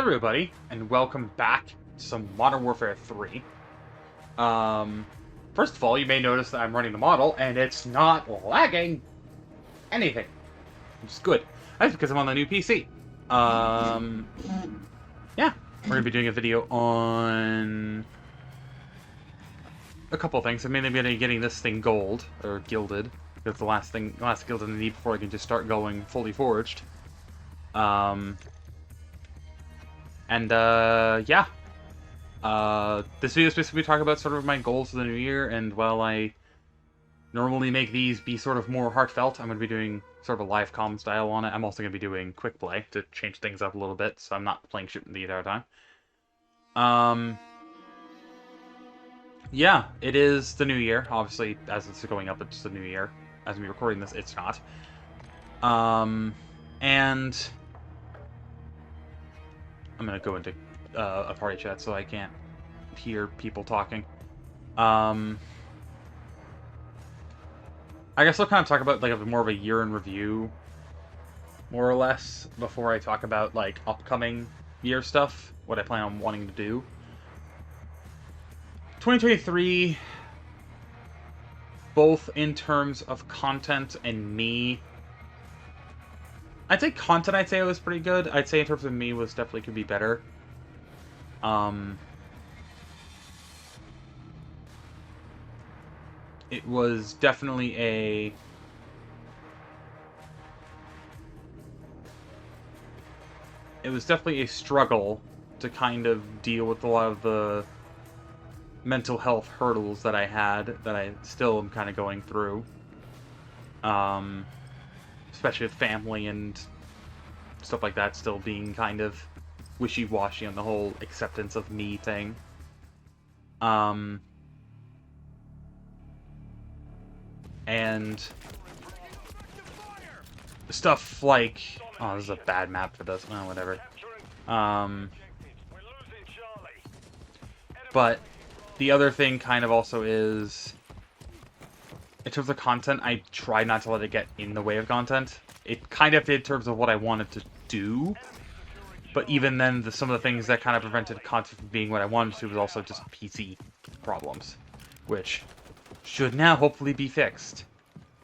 everybody, and welcome back to some Modern Warfare 3. First of all, you may notice that I'm running the model, and it's not lagging anything. Which is good. That's because I'm on the new PC. Yeah, we're going to be doing a video on a couple things. I'm mainly going to be getting this thing gold, or gilded, because the last guild I need before I can just start going fully forged. Yeah. This video is basically talking about sort of my goals for the new year, and while I normally make these be sort of more heartfelt, I'm going to be doing sort of a live comm style on it. I'm also going to be doing quick play to change things up a little bit, so I'm not playing shooting the entire time. Yeah, it is the new year. Obviously, as it's going up, it's the new year. As I'm recording this, it's not. And I'm gonna go into a party chat so I can't hear people talking. I guess I'll kind of talk about like more of a year in review, more or less, before I talk about like upcoming year stuff, what I plan on wanting to do. 2023, both in terms of content and me. I'd say content, I'd say it was pretty good. I'd say in terms of me was definitely could be better. It was definitely a... It was definitely a struggle to kind of deal with a lot of the mental health hurdles that I had, that I still am kind of going through. Especially with family and stuff like that still being kind of wishy-washy on the whole acceptance of me thing. And stuff like... Oh, this is a bad map for this. Oh, whatever. But the other thing kind of also is... In terms of content, I try not to let it get in the way of content. It kind of did in terms of what I wanted to do. But even then, some of the things that kind of prevented content from being what I wanted to was also just PC problems. Which should now hopefully be fixed.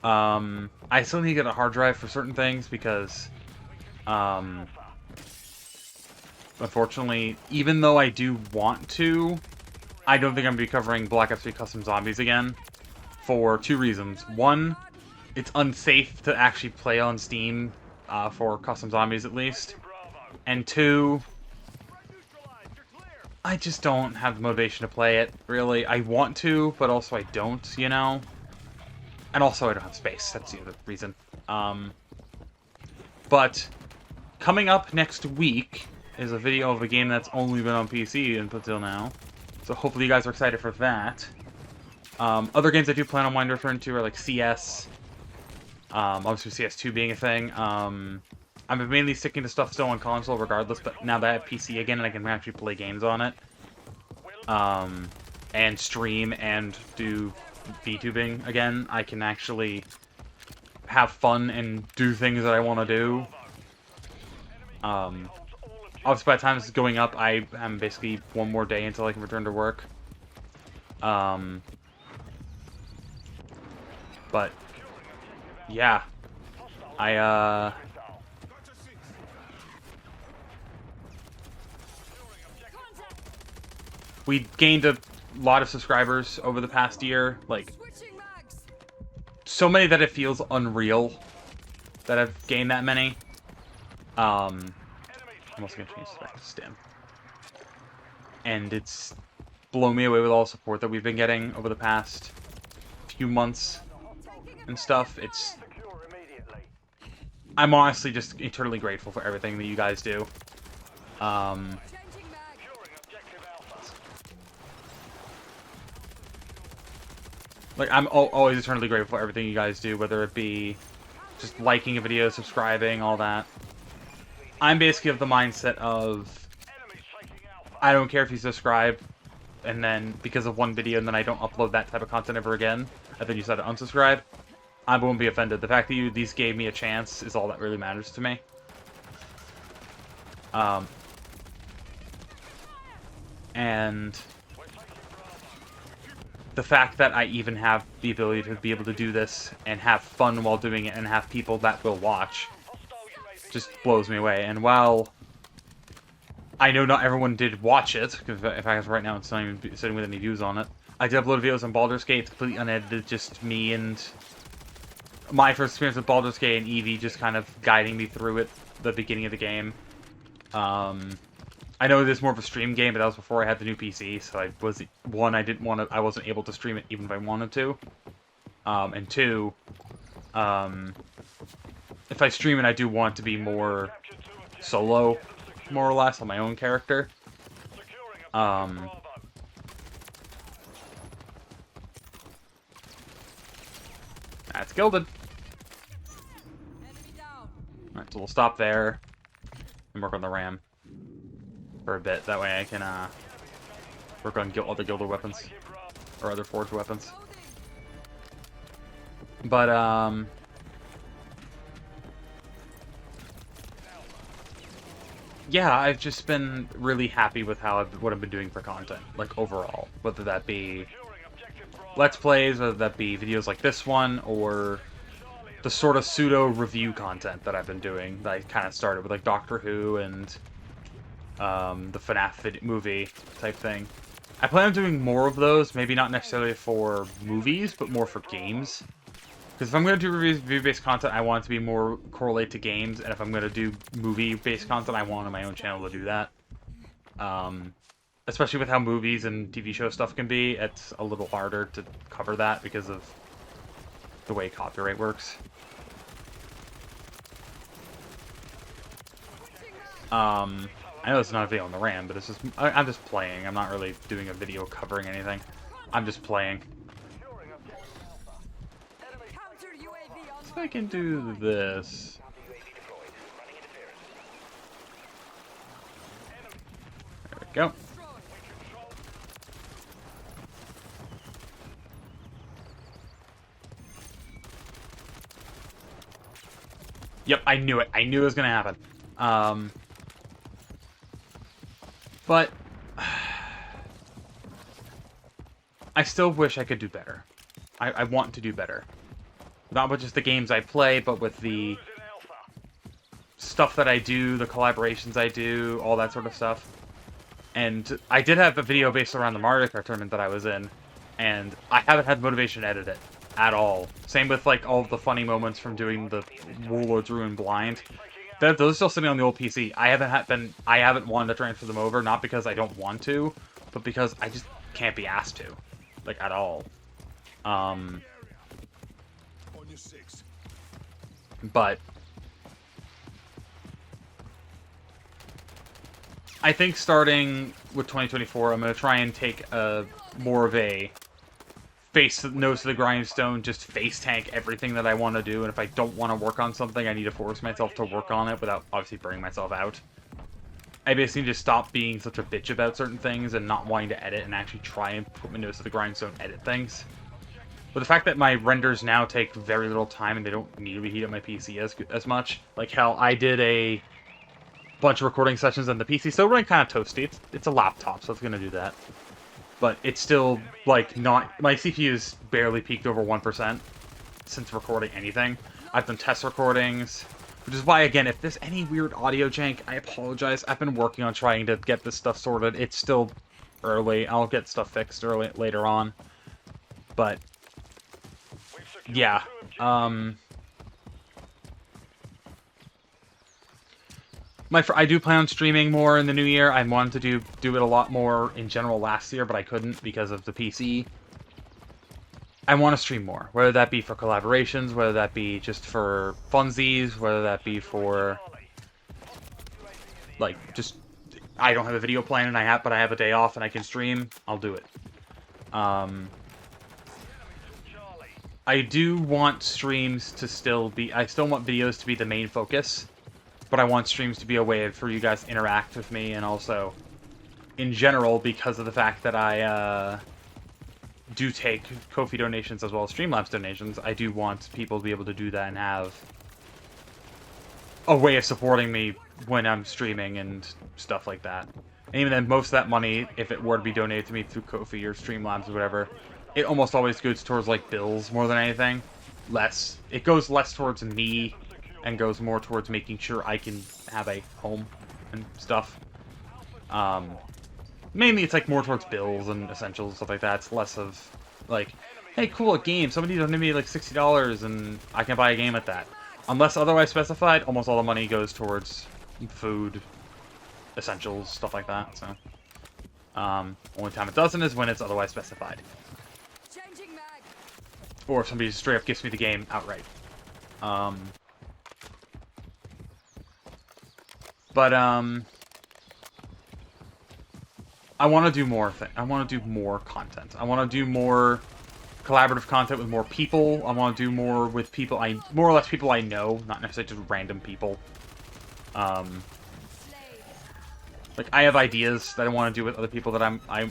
I still need to get a hard drive for certain things because... unfortunately, even though I do want to, I don't think I'm going to be covering Black Ops 3 Custom Zombies again. For two reasons. One, it's unsafe to actually play on Steam, for Custom Zombies at least. And two, I just don't have the motivation to play it, really. I want to, but also I don't, you know? And also I don't have space, that's the other reason. But, coming up next week is a video of a game that's only been on PC until now. So hopefully you guys are excited for that. Other games I do plan on wanting to return to are like CS. Obviously CS2 being a thing. I'm mainly sticking to stuff still on console regardless, but now that I have PC again and I can actually play games on it. And stream and do VTubing again, I can actually have fun and do things that I want to do. Obviously by the time this is going up, I am basically one more day until I can return to work. But, yeah, we gained a lot of subscribers over the past year, like, so many that it feels unreal that I've gained that many. I'm also going to change this back to Stim. And it's blown me away with all the support that we've been getting over the past few months and stuff. I'm honestly just eternally grateful for everything that you guys do. Like, I'm always eternally grateful for everything you guys do, whether it be just liking a video, subscribing, all that. I'm basically of the mindset of, I don't care if you subscribe, and then, because of one video, and then I don't upload that type of content ever again, and then you decide to unsubscribe. I won't be offended. The fact that you at least gave me a chance is all that really matters to me. And the fact that I even have the ability to be able to do this and have fun while doing it and have people that will watch just blows me away. And while I know not everyone did watch it, because in fact right now it's not even sitting with any views on it, I did upload videos on Baldur's Gate. It's completely unedited, just me and my first experience with Baldur's Gate and Eevee just kind of guiding me through it, the beginning of the game. I know it is more of a stream game, but that was before I had the new PC, so I wasn't able to stream it even if I wanted to. And two, if I stream it, I do want to be more solo, more or less, on my own character. That's gilded. Alright, so we'll stop there and work on the ram for a bit. That way I can work on other gilded weapons or other forged weapons. But yeah, I've just been really happy with what I've been doing for content, like overall, whether that be Let's Plays, whether that be videos like this one, or the sort of pseudo review content that I've been doing that I kind of started with, like Doctor Who and the FNAF movie type thing. I plan on doing more of those, maybe not necessarily for movies, but more for games. Because if I'm going to do review-based content, I want it to be more correlate to games, and if I'm going to do movie-based content, I want on my own channel to do that. Especially with how movies and TV show stuff can be, it's a little harder to cover that because of the way copyright works. I know it's not a video on the RAM, but it's just I'm just playing. I'm not really doing a video covering anything. I'm just playing. So I can do this. There we go. Yep, I knew it. I knew it was gonna happen. But I still wish I could do better. I want to do better. Not with just the games I play, but with the stuff that I do, the collaborations I do, all that sort of stuff. And I did have a video based around the Mario Kart tournament that I was in, and I haven't had motivation to edit it at all. Same with like all of the funny moments from doing the Warlords Ruin Blind. Those are still sitting on the old PC. I haven't wanted to transfer them over, not because I don't want to, but because I just can't be asked to, like at all. But I think starting with 2024, I'm going to try and take more of a nose to the grindstone, just face tank everything that I want to do, and if I don't want to work on something, I need to force myself to work on it without obviously burning myself out. I basically need to stop being such a bitch about certain things and not wanting to edit and actually try and put my nose to the grindstone and edit things. But the fact that my renders now take very little time and they don't need to heat up my PC as much, like hell, I did a bunch of recording sessions on the PC, still running kind of toasty. It's a laptop, so it's going to do that. But it's still, like, not... My CPU's barely peaked over 1% since recording anything. I've done test recordings, which is why, again, if there's any weird audio jank, I apologize. I've been working on trying to get this stuff sorted. It's still early. I'll get stuff fixed later on. But, yeah. I do plan on streaming more in the new year. I wanted to do it a lot more in general last year, but I couldn't because of the PC. I want to stream more, whether that be for collaborations, whether that be just for funsies, whether that be for, like, just, I don't have a video plan but I have a day off and I can stream, I'll do it. I do want streams to I still want videos to be the main focus. But I want streams to be a way for you guys to interact with me, and also, in general, because of the fact that I do take Ko-fi donations as well as Streamlabs donations, I do want people to be able to do that and have a way of supporting me when I'm streaming and stuff like that. And even then, most of that money, if it were to be donated to me through Ko-fi or Streamlabs or whatever, it almost always goes towards, like, bills more than anything. It goes less towards me and goes more towards making sure I can have a home and stuff. Mainly it's, like, more towards bills and essentials and stuff like that. It's less of, like, hey, cool, a game. Somebody donated me, like, $60 and I can buy a game at that. Unless otherwise specified, almost all the money goes towards food, essentials, stuff like that, so. Only time it doesn't is when it's otherwise specified. Or if somebody straight up gives me the game outright. I want to do more I want to do more content. I want to do more collaborative content with more people. I want to do more with people more or less people I know, not necessarily just random people. Like, I have ideas that I want to do with other people that I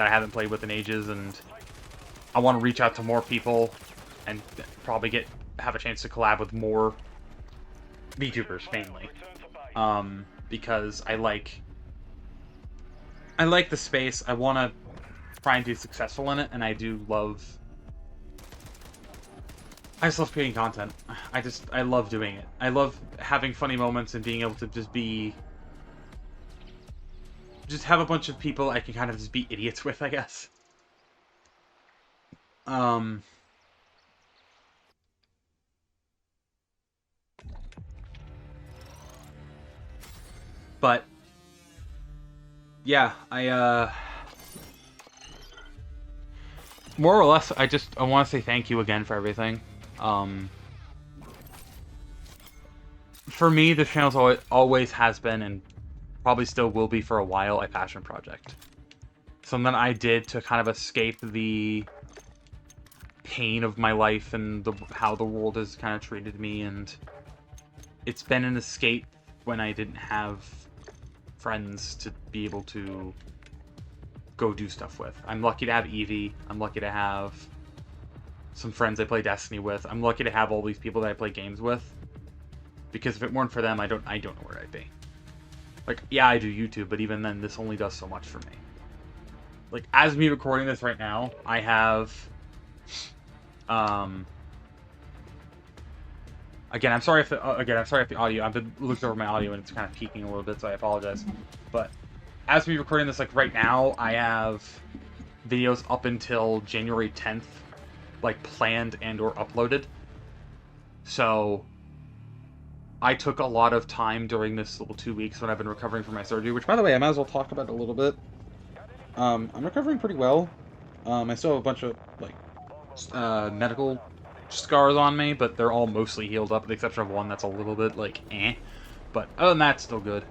haven't played with in ages, and I want to reach out to more people and probably have a chance to collab with more VTubers mainly. Because I like the space. I want to try and be successful in it, and I just love creating content. I love doing it. I love having funny moments and being able to just have a bunch of people I can kind of just be idiots with, I guess. But yeah, more or less, I want to say thank you again for everything. For me, this channel always has been, and probably still will be for a while, a passion project. Something I did to kind of escape the pain of my life and how the world has kind of treated me, and it's been an escape when I didn't have friends to be able to go do stuff with. I'm lucky to have Evie. I'm lucky to have some friends I play Destiny with. I'm lucky to have all these people that I play games with. Because if it weren't for them, I don't know where I'd be. Like, yeah, I do YouTube, but even then, this only does so much for me. Like, as me recording this right now, I have, again, I'm sorry if the audio, I've been looking over my audio and it's kind of peaking a little bit, so I apologize. But as me recording this, like, right now, I have videos up until January 10th, like, planned and or uploaded. So I took a lot of time during this little 2 weeks when I've been recovering from my surgery, which, by the way, I might as well talk about it a little bit. I'm recovering pretty well. I still have a bunch of, like, medical scars on me, but they're all mostly healed up, with the exception of one that's a little bit, like, eh. But other than that, still good.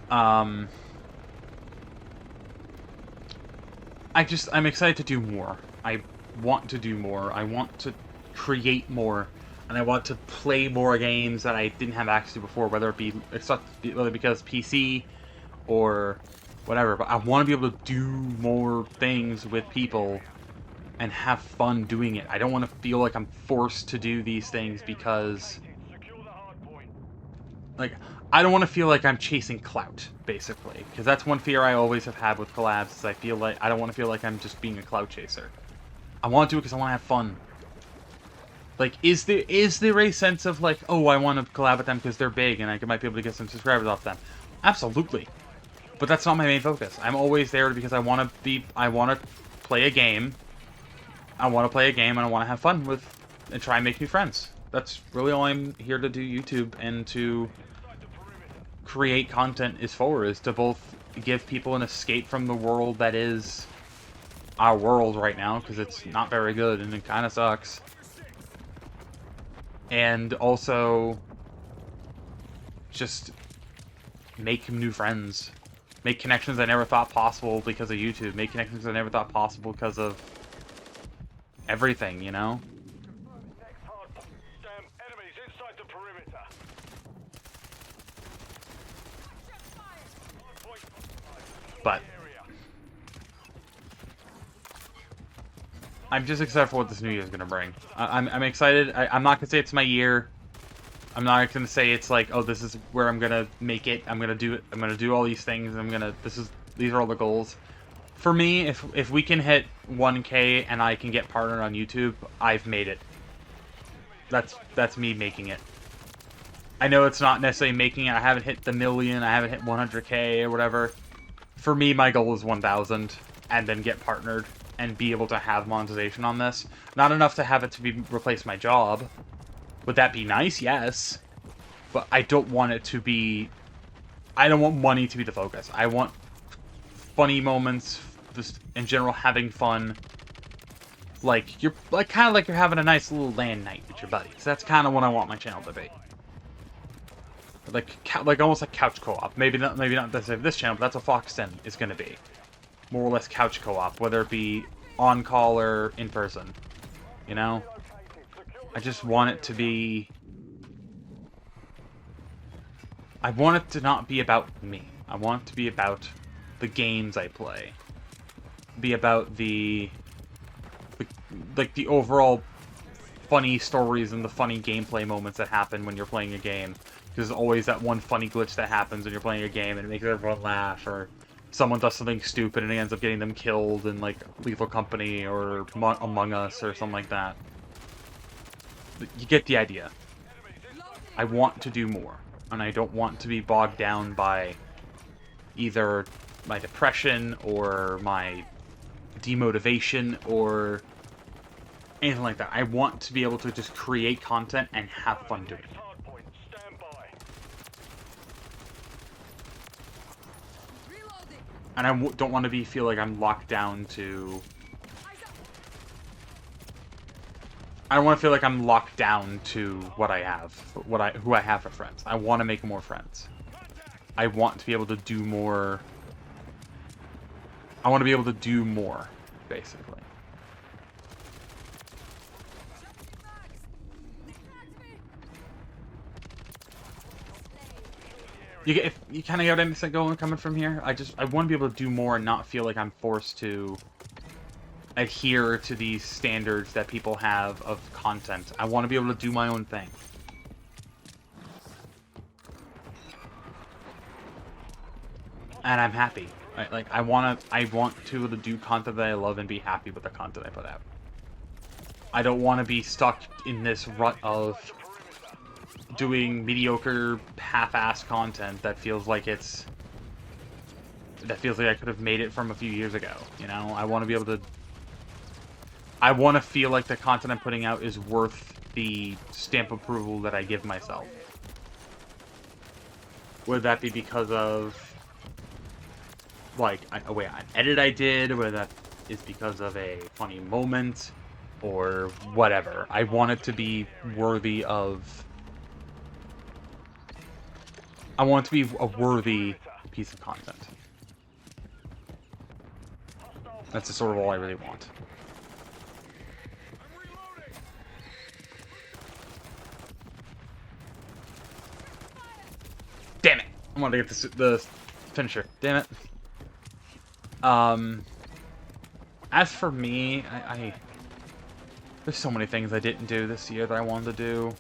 I'm excited to do more. I want to do more. I want to create more. And I want to play more games that I didn't have access to before, whether it be because PC or whatever. But I want to be able to do more things with people and have fun doing it. I don't want to feel like I'm forced to do these things because, like, I don't want to feel like I'm chasing clout, basically. Because that's one fear I always have had with collabs, is I don't want to feel like I'm just being a clout chaser. I want to do it because I want to have fun. Like, is there a sense of, like, oh, I want to collab with them because they're big and I might be able to get some subscribers off them? Absolutely. But that's not my main focus. I'm always there because I want to play a game. I want to play a game and I want to have fun with and try and make new friends. That's really all I'm here to do YouTube and to create content is to both give people an escape from the world that is our world right now, because it's not very good and it kind of sucks. And also just make new friends. Make connections I never thought possible because of YouTube. Make connections I never thought possible because of everything, you know? But I'm just excited for what this new year is going to bring. I'm excited. I'm not going to say it's my year. I'm not gonna say it's like, oh, this is where I'm gonna make it. I'm gonna do it. I'm gonna do all these things. These are all the goals. For me, if we can hit 1K and I can get partnered on YouTube, I've made it. That's me making it. I know it's not necessarily making it. I haven't hit the million. I haven't hit 100K or whatever. For me, my goal is 1,000 and then get partnered and be able to have monetization on this. Not enough to have it to replace my job. Would that be nice? Yes. But I don't want it to be... I don't want money to be the focus. I want funny moments, just in general having fun. Like, you're like kind of like you're having a nice little LAN night with your buddies. That's kind of what I want my channel to be. Like almost like couch co-op. Maybe not necessarily this channel, but that's what Foxton is going to be. More or less couch co-op, whether it be on call or in person. You know? I just want it to be... I want it to not be about me. I want it to be about the games I play. Be about the overall funny stories and the funny gameplay moments that happen when you're playing a game. There's always that one funny glitch that happens when you're playing a game and it makes everyone laugh, or someone does something stupid and it ends up getting them killed in, like, Lethal Company or Among Us or something like that. You get the idea. I want to do more, and I don't want to be bogged down by either my depression or my demotivation or anything like that. I want to be able to just create content and have fun doing it. And I don't want to feel like I'm locked down to... I don't want to feel like I'm locked down to what I have, who I have for friends. I want to make more friends. I want to be able to do more. I want to be able to do more, basically. You kind of got anything coming from here. I want to be able to do more and not feel like I'm forced to adhere to these standards that people have of content. I want to be able to do my own thing. And I'm happy. I want to do content that I love and be happy with the content I put out. I don't want to be stuck in this rut of doing mediocre, half-assed content that feels like I could have made it from a few years ago. You know, I want to be able to. I want to feel like the content I'm putting out is worth the stamp of approval that I give myself. Would that be because of, like, an edit I did, whether that is because of a funny moment, or whatever. I want it to be worthy of... I want it to be a worthy piece of content. That's sort of all I really want. Damn it! I wanted to get the finisher. Damn it. As for me, there's so many things I didn't do this year that I wanted to do.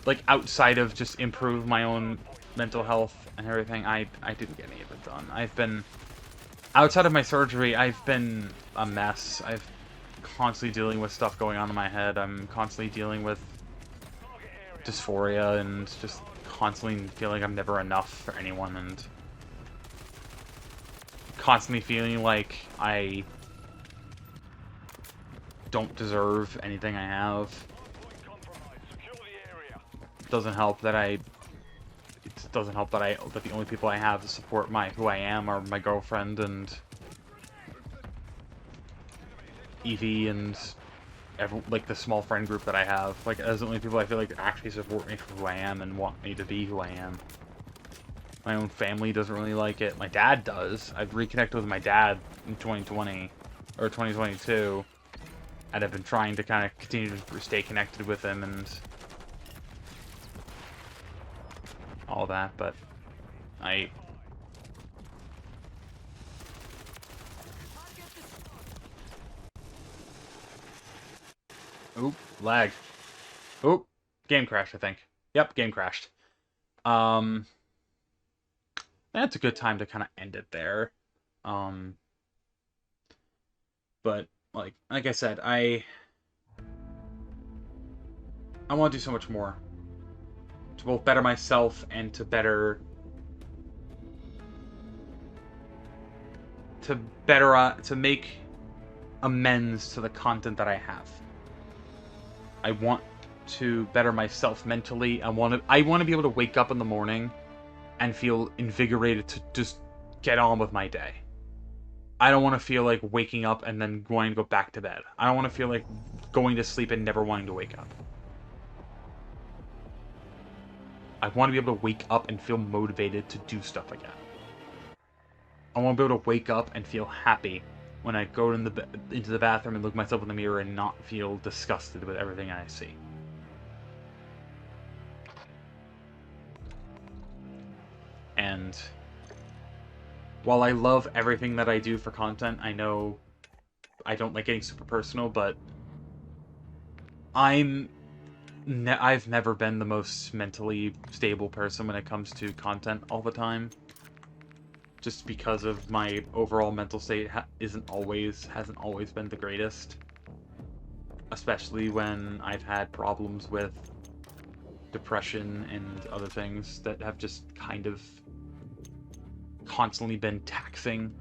Like, outside of just improve my own mental health and everything, I didn't get any of it done. Outside of my surgery, I've been a mess. I've constantly dealing with stuff going on in my head. I'm constantly dealing with dysphoria and just constantly feeling like I'm never enough for anyone, and constantly feeling like I don't deserve anything I have. It doesn't help that the only people I have to support who I am are my girlfriend and Evie and like the small friend group that I have. Like, as the only people I feel like actually support me for who I am and want me to be who I am. My own family doesn't really like it. My dad does. I've reconnected with my dad in 2020 or 2022, and I've been trying to kind of continue to stay connected with him and all that, but Oop, lag. Oop, game crash, I think. Yep, game crashed. Um, that's a good time to kind of end it there. Um, but like I said, I want to do so much more to both better myself and to make amends to the content that I have. I want to better myself mentally. I want to be able to wake up in the morning and feel invigorated to just get on with my day. I don't want to feel like waking up and then going to go back to bed. I don't want to feel like going to sleep and never wanting to wake up. I want to be able to wake up and feel motivated to do stuff again. I want to be able to wake up and feel happy when I go into the bathroom and look myself in the mirror and not feel disgusted with everything I see. And while I love everything that I do for content, I know I don't like getting super personal, but I've never been the most mentally stable person when it comes to content all the time. Just because of my overall mental state hasn't always been the greatest. Especially when I've had problems with depression and other things that have just kind of constantly been taxing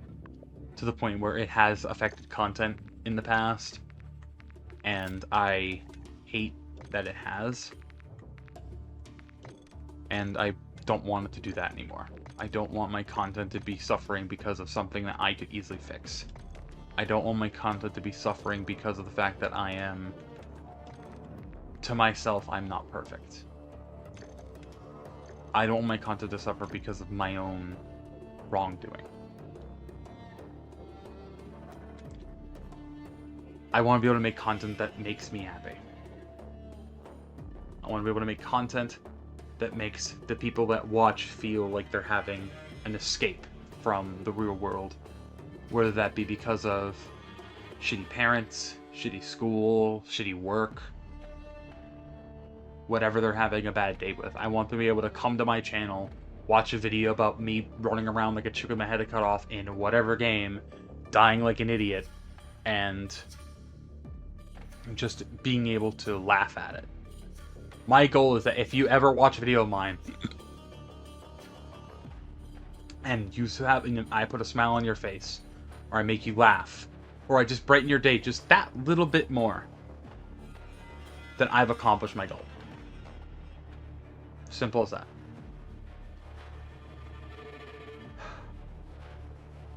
to the point where it has affected content in the past. And I hate that it has. And I don't want it to do that anymore. I don't want my content to be suffering because of something that I could easily fix. I don't want my content to be suffering because of the fact that I am... To myself, I'm not perfect. I don't want my content to suffer because of my own wrongdoing. I want to be able to make content that makes me happy. I want to be able to make content that makes the people that watch feel like they're having an escape from the real world. Whether that be because of shitty parents, shitty school, shitty work, whatever they're having a bad day with. I want them to be able to come to my channel, watch a video about me running around like a chicken with my head cut off in whatever game, dying like an idiot, and just being able to laugh at it. My goal is that if you ever watch a video of mine and I put a smile on your face, or I make you laugh, or I just brighten your day just that little bit more, then I've accomplished my goal. Simple as that.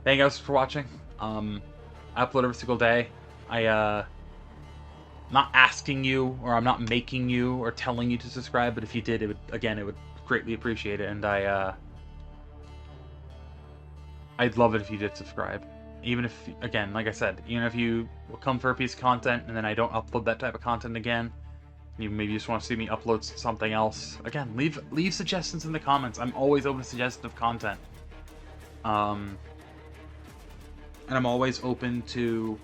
Thank you guys for watching. I upload every single day. Not asking you, or I'm not making you, or telling you to subscribe, but if you did, it would greatly appreciate it, and I'd love it if you did subscribe. Even if, again, like I said, even if you will come for a piece of content, and then I don't upload that type of content again, you maybe just want to see me upload something else, again, leave suggestions in the comments. I'm always open to suggestive content. And I'm always open to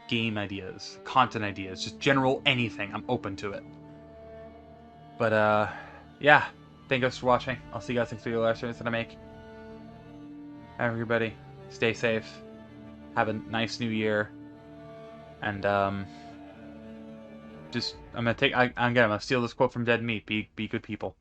game ideas, content ideas, just general anything. I'm open to it. But, yeah. Thank you guys for watching. I'll see you guys next video live streams that I make. Everybody, stay safe. Have a nice new year. And, I'm gonna steal this quote from Dead Meat. Be good people.